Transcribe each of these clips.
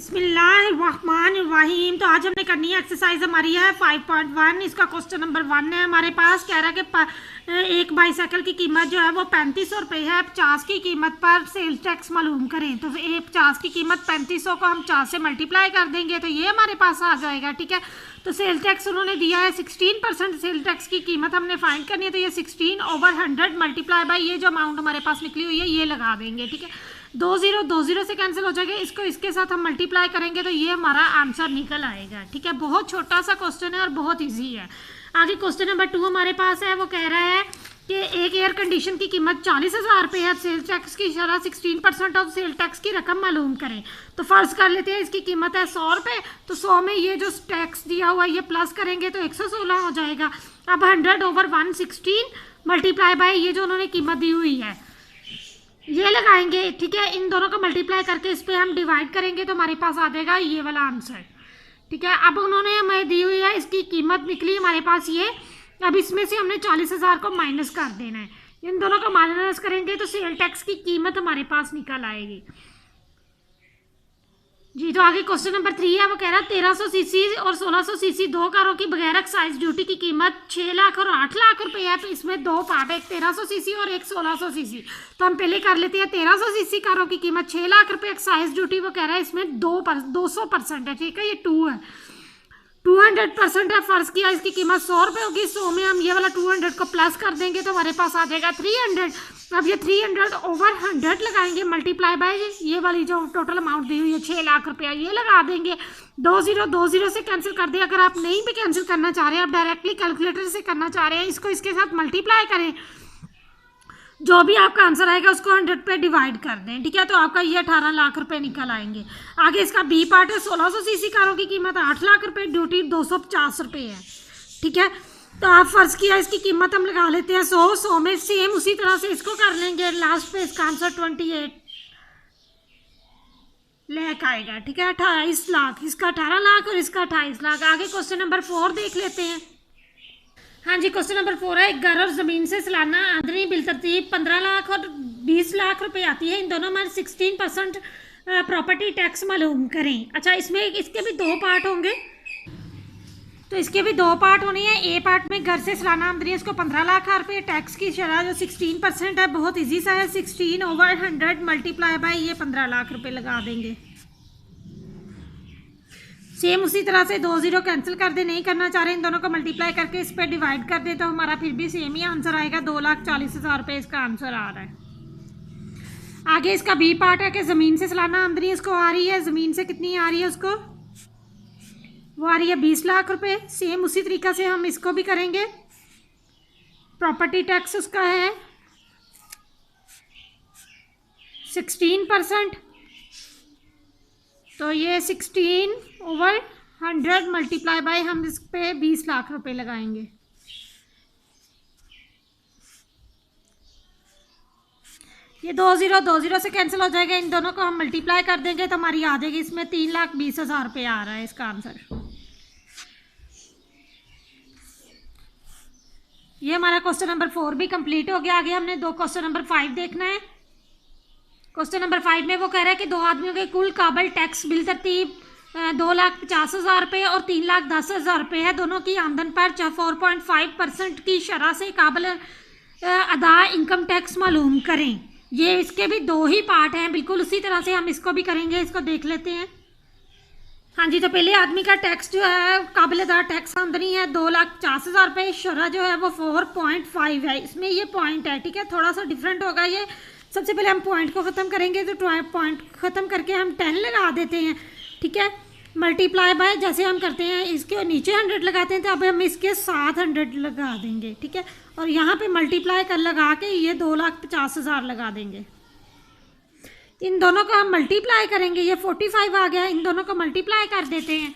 बिस्मिल्लाहिर्रहमानिर्रहीम। तो आज हमने करनी है एक्सरसाइज हमारी है 5.1। इसका क्वेश्चन नंबर 1 है हमारे पास। कह रहा है कि एक बाईसाइकिल की कीमत जो है वो 3500 रुपये है। 50 की कीमत पर सेल्स टैक्स मालूम करें। तो ये 50 की कीमत 3500 को हम 4 से मल्टीप्लाई कर देंगे तो ये हमारे पास आ जाएगा। ठीक है, तो सेल टैक्स उन्होंने दिया है 16%। सेल टैक्स की कीमत हमने फाइंड करनी है तो ये 16/100 मल्टीप्लाई बाई ये जो अमाउंट हमारे पास निकली हुई है ये लगा देंगे। ठीक है, 2 से कैंसिल हो जाएगा, इसको इसके साथ हम मल्टीप्लाई करेंगे तो ये हमारा आंसर निकल आएगा। ठीक है, बहुत छोटा सा क्वेश्चन है और बहुत इजी है। आगे क्वेश्चन नंबर 2 हमारे पास है। वो कह रहा है कि एक एयर कंडीशन की कीमत 40,000 रुपये है। सेल टैक्स की शरह 16% ऑफ सेल टैक्स की रकम मालूम करें। तो फर्ज कर लेते हैं इसकी कीमत है 100 रुपये। तो 100 में ये जो टैक्स दिया हुआ है ये प्लस करेंगे तो 116 हो जाएगा। अब 100/116 मल्टीप्लाई बाई ये जो उन्होंने कीमत दी हुई है ये लगाएंगे। ठीक है, इन दोनों को मल्टीप्लाई करके इस पर हम डिवाइड करेंगे तो हमारे पास आ जाएगा ये वाला आंसर। ठीक है, अब उन्होंने हमें दी हुई है इसकी कीमत निकली हमारे पास ये। अब इसमें से हमने 40,000 को माइनस कर देना है। इन दोनों को माइनस करेंगे तो सेल टैक्स की कीमत हमारे पास निकल आएगी जी। तो आगे क्वेश्चन नंबर 3 है। वो कह रहा है 1300 सीसी और 1600 सीसी दो कारों की बगैर एक्साइज ड्यूटी की कीमत 6 लाख और 8 लाख रुपए है। तो इसमें दो पार्ट है, एक 1300 सीसी और एक 1600 सीसी। तो हम पहले कर लेते हैं 1300 सीसी कारों की कीमत 6 लाख रुपए एक्साइज ड्यूटी। वो कह रहा है इसमें 200% है। ठीक है, ये 2 है, 200% है। फर्ज किया इसकी कीमत 100 रुपये होगी। 100 में हम ये वाला 200 को प्लस कर देंगे तो हमारे पास आ जाएगा 300। अब ये 300/100 लगाएंगे मल्टीप्लाई बाय ये वाली जो टोटल अमाउंट दी हुई है 6 लाख रुपया ये लगा देंगे। 20 से कैंसिल कर दें। अगर आप नहीं भी कैंसिल करना चाह रहे हैं, आप डायरेक्टली कैलकुलेटर से करना चाह रहे हैं, इसको इसके साथ मल्टीप्लाई करें, जो भी आपका आंसर आएगा उसको 100 पे डिवाइड कर दें। ठीक है, तो आपका ये 18 लाख रुपए निकल आएंगे। आगे इसका बी पार्ट है। 1600 सीसी कारों की कीमत 8 लाख रुपए, ड्यूटी 250 रुपये है। ठीक है, तो आप फर्ज किया इसकी कीमत हम लगा लेते हैं 100 में सेम उसी तरह से इसको कर लेंगे। लास्ट पे इसका आंसर 28 लाख आएगा। ठीक है, 28 लाख, इसका 18 लाख और इसका 28 लाख। आगे क्वेश्चन नंबर 4 देख लेते हैं। हाँ जी, क्वेश्चन नंबर 4 है। एक घर और ज़मीन से सालाना आमदनी बिलतरतीब 15 लाख और 20 लाख रुपए आती है। इन दोनों में 16% प्रॉपर्टी टैक्स मालूम करें। अच्छा, इसमें इसके भी 2 पार्ट होंगे, तो इसके भी 2 पार्ट होने हैं। ए पार्ट में घर से सालाना आमदनी इसको 15 लाख रुपये, टैक्स की शरह जो 16% है, बहुत इजी सा है। 16/100 मल्टीप्लाई बाय ये 15 लाख रुपए लगा देंगे। सेम उसी तरह से 20 कैंसिल कर दे, नहीं करना चाह रहे, इन दोनों को मल्टीप्लाई करके इस पर डिवाइड कर दे तो हमारा फिर भी सेम ही आंसर आएगा। 2,40,000 रुपये इसका आंसर आ रहा है। आगे इसका बी पार्ट है कि ज़मीन से सालाना आमदनी इसको आ रही है। ज़मीन से कितनी आ रही है उसको, वो आ रही है 20 लाख रुपए। सेम उसी तरीक़ा से हम इसको भी करेंगे। प्रॉपर्टी टैक्स उसका है 16%, तो ये 16/100 मल्टीप्लाई बाय हम इस पे 20 लाख रुपए लगाएंगे। ये 20 से कैंसिल हो जाएगा। इन दोनों को हम मल्टीप्लाई कर देंगे तो हमारी आ जाएगी इसमें 3,20,000 रुपये आ रहा है इसका आंसर। ये हमारा क्वेश्चन नंबर 4 भी कंप्लीट हो गया। आगे हमने क्वेश्चन नंबर 5 देखना है। क्वेश्चन नंबर 5 में वो कह रहा है कि 2 आदमियों के कुल काबिल टैक्स बिल तरतीब 2,50,000 रुपये और 3,10,000 रुपये है। दोनों की आमदन पर 4.5% की शरह से काबिल अदा इनकम टैक्स मालूम करें। ये इसके भी 2 ही पार्ट हैं, बिल्कुल उसी तरह से हम इसको भी करेंगे। इसको देख लेते हैं। हाँ जी, तो पहले आदमी का टैक्स जो है काबिल अदा टैक्स आमदनी है 2,50,000 रुपये। शरह जो है वो 4.5 है, इसमें ये पॉइंट है। ठीक है, थोड़ा सा डिफरेंट होगा ये। सबसे पहले हम पॉइंट को ख़त्म करेंगे तो पॉइंट ख़त्म करके हम 10 लगा देते हैं। ठीक है, मल्टीप्लाई बाय जैसे हम करते हैं इसके नीचे 100 लगाते हैं तो अब हम इसके साथ 100 लगा देंगे। ठीक है, और यहाँ पे मल्टीप्लाई कर लगा के ये 2,50,000 लगा देंगे। इन दोनों को हम मल्टीप्लाई करेंगे, ये 45 आ गया। इन दोनों को मल्टीप्लाई कर देते हैं।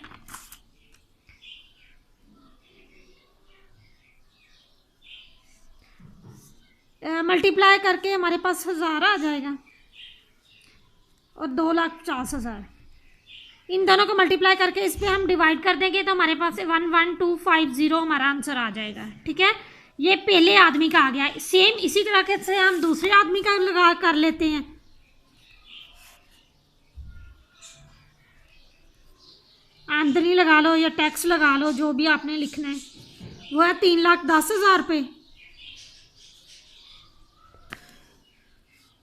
मल्टीप्लाई करके हमारे पास 1000 आ जाएगा और 2,50,000। इन दोनों को मल्टीप्लाई करके इस पर हम डिवाइड कर देंगे तो हमारे पास 11250 हमारा आंसर आ जाएगा। ठीक है, ये पहले आदमी का आ गया। सेम इसी तरह से हम दूसरे आदमी का लगा कर लेते हैं। आमदनी लगा लो या टैक्स लगा लो, जो भी आपने लिखना है, वो है 3,10,000 रुपये।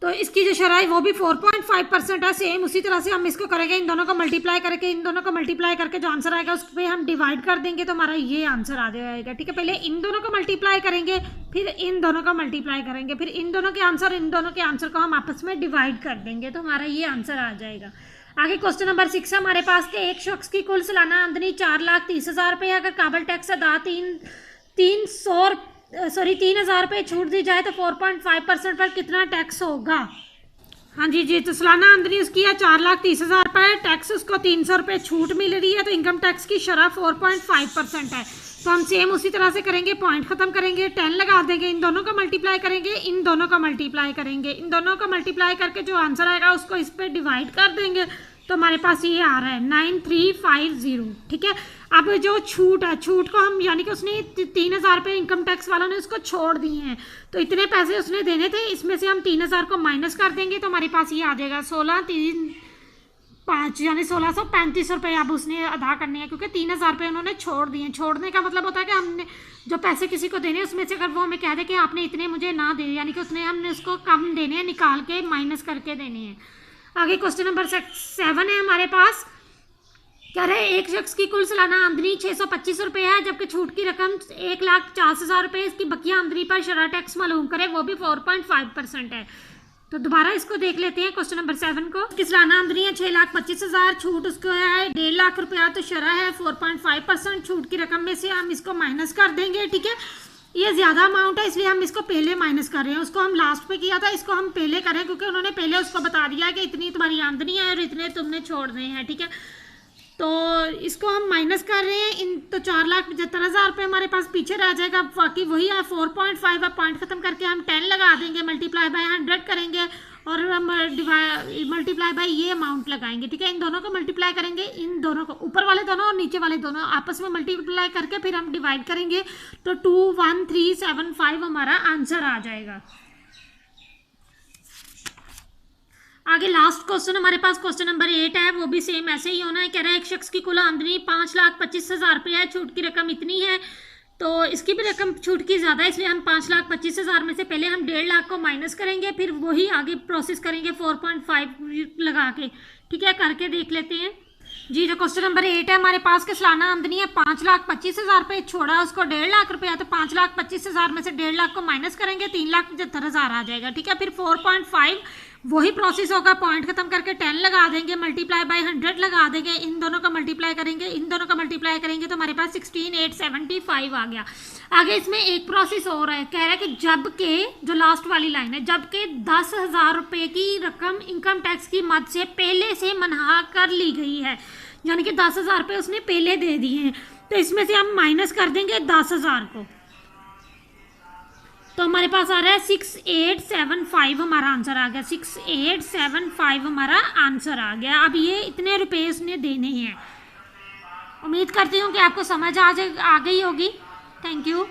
तो इसकी जो शरह है वो भी 4.5% है। सेम उसी तरह से हम इसको करेंगे, इन दोनों को मल्टीप्लाई करके, इन दोनों को मल्टीप्लाई करके जो आंसर आएगा उस पर हम डिवाइड कर देंगे तो हमारा ये आंसर आ जाएगा। ठीक है, पहले इन दोनों को मल्टीप्लाई करेंगे, फिर इन दोनों को मल्टीप्लाई करेंगे, फिर इन दोनों के आंसर, इन दोनों के आंसर को हम आपस में डिवाइड कर देंगे तो हमारा ये आंसर आ जाएगा। आगे क्वेश्चन नंबर 6 है हमारे पास के एक शख्स की कुल सालाना आमदनी 4,30,000 रुपये, अगर काबिल टैक्स अदा 3,000 रुपये छूट दी जाए तो 4.5% पर कितना टैक्स होगा। हाँ जी, तो सालाना आमदनी उसकी है 4,30,000 रुपये, टैक्स उसको 300 रुपये छूट मिल रही है, तो इनकम टैक्स की शरह 4.5% है। तो हम सेम उसी तरह से करेंगे, पॉइंट खत्म करेंगे, 10 लगा देंगे, इन दोनों को मल्टीप्लाई करेंगे, इन दोनों को मल्टीप्लाई करेंगे, इन दोनों को मल्टीप्लाई करके जो आंसर आएगा उसको इस पर डिवाइड कर देंगे तो हमारे पास ये आ रहा है 9350। ठीक है, अब जो छूट है, छूट को हम यानी कि उसने 3,000 रुपये इनकम टैक्स वालों ने उसको छोड़ दिए हैं, तो इतने पैसे उसने देने थे, इसमें से हम 3,000 को माइनस कर देंगे तो हमारे पास ये आ जाएगा 16,3,5 यानी 1,635 रुपये अब उसने अदा करने हैं, क्योंकि 3,000 रुपये उन्होंने छोड़ दिए। छोड़ने का मतलब होता है कि हमने जो पैसे किसी को देने हैं उसमें से अगर वो हमें कह दे कि आपने इतने मुझे ना दे, यानी कि उसने हमने उसको कम देने हैं, निकाल के माइनस करके देने हैं। आगे क्वेश्चन नंबर 7 है हमारे पास, कह रहे एक शख्स की कुल सालाना आमदनी 625 रुपये है, जबकि छूट की रकम 1,40,000 रुपये, इसकी बकिया आमदनी पर शरह टैक्स मालूम करें, वो भी 4.5% है। तो दोबारा इसको देख लेते हैं क्वेश्चन नंबर 7 को। इसकी सालाना आमदनी है 6,25,000, छूट उसको है 1,50,000 रुपया, तो शरह है 4.5%, छूट की रकम में से हम इसको माइनस कर देंगे। ठीक है, ये ज़्यादा अमाउंट है इसलिए हम इसको पहले माइनस कर रहे हैं, उसको हम लास्ट पे किया था, इसको हम पहले करें क्योंकि उन्होंने पहले उसको बता दिया है कि इतनी तुम्हारी आमदनी है और इतने तुमने छोड़ने हैं। ठीक है, तो इसको हम माइनस कर रहे हैं, इन तो 4,75,000 रुपये हमारे पास पीछे रह जाएगा, बाकी वही है 4.5 है। पॉइंट खत्म करके हम 10 लगा देंगे, मल्टीप्लाई बाय 100 करेंगे और हम मल्टीप्लाई बाय ये अमाउंट लगाएंगे। ठीक है, इन दोनों को मल्टीप्लाई करेंगे, इन दोनों को, ऊपर वाले दोनों और नीचे वाले दोनों आपस में मल्टीप्लाई करके फिर हम डिवाइड करेंगे तो 21375 हमारा आंसर आ जाएगा। आगे लास्ट क्वेश्चन हमारे पास क्वेश्चन नंबर 8 है, वो भी सेम ऐसे ही होना है। कह रहा है एक शख्स की कुल आमदनी 5,25,000 रुपये है, छूट की रकम इतनी है, तो इसकी भी रकम छूट की ज़्यादा है इसलिए हम 5,25,000 में से पहले हम 1,50,000 को माइनस करेंगे, फिर वही आगे प्रोसेस करेंगे 4.5 लगा के। ठीक है, करके देख लेते हैं जी। जो क्वेश्चन नंबर 8 है हमारे पास के सालाना आमदनी है 5,25,000 रुपये, छोड़ा उसको 1,50,000 रुपया, तो 5,25,000 में से 1,50,000 को माइनस करेंगे, 3,75,000 आ जाएगा। ठीक है, फिर 4.5 वही प्रोसेस होगा, पॉइंट खत्म करके 10 लगा देंगे, मल्टीप्लाई बाय 100 लगा देंगे, इन दोनों का मल्टीप्लाई करेंगे, इन दोनों का मल्टीप्लाई करेंगे तो हमारे पास 16,875 आ गया। आगे इसमें एक प्रोसेस हो रहा है, कह रहा है कि जबकि जो लास्ट वाली लाइन है, जबकि 10,000 रुपये की रकम इनकम टैक्स की मद से पहले से मन्हा कर ली गई है, यानी कि 10,000 रुपये उसने पहले दे दिए हैं, तो इसमें से हम माइनस कर देंगे 10,000 को, तो हमारे पास आ रहा है 6,875 हमारा आंसर आ गया। 6,875 हमारा आंसर आ गया। अब ये इतने रुपए उसने देने हैं। उम्मीद करती हूँ कि आपको समझ आ गई होगी। Thank you.